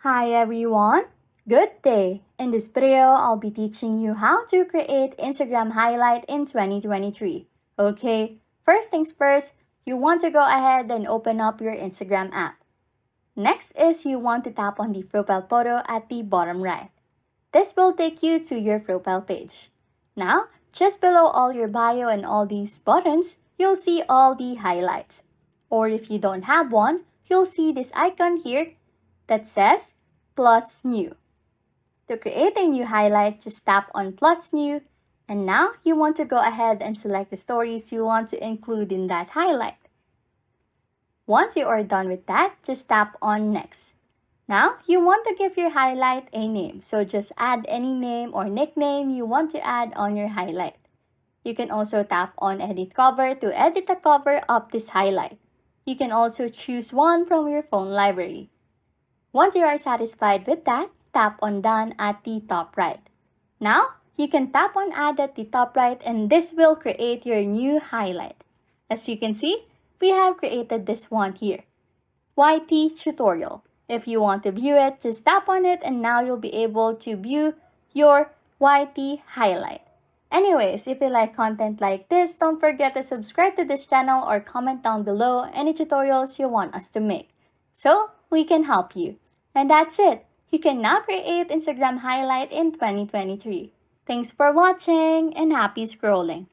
Hi everyone! Good day! In this video, I'll be teaching you how to create Instagram highlight in 2023. Okay, first things first, you want to go ahead and open up your Instagram app. Next is you want to tap on the profile photo at the bottom right. This will take you to your profile page. Now, just below all your bio and all these buttons, you'll see all the highlights. Or if you don't have one, you'll see this icon here that says plus new. To create a new highlight, just tap on plus new, and now you want to go ahead and select the stories you want to include in that highlight. Once you are done with that, just tap on next. Now, you want to give your highlight a name, so just add any name or nickname you want to add on your highlight. You can also tap on edit cover to edit the cover of this highlight. You can also choose one from your phone library. Once you are satisfied with that, tap on done at the top right. Now, you can tap on add at the top right and this will create your new highlight. As you can see, we have created this one here, YT tutorial. If you want to view it, just tap on it and now you'll be able to view your YT highlight. Anyways, if you like content like this, don't forget to subscribe to this channel or comment down below any tutorials you want us to make, so we can help you. And that's it. You can now create Instagram highlight in 2023. Thanks for watching and happy scrolling.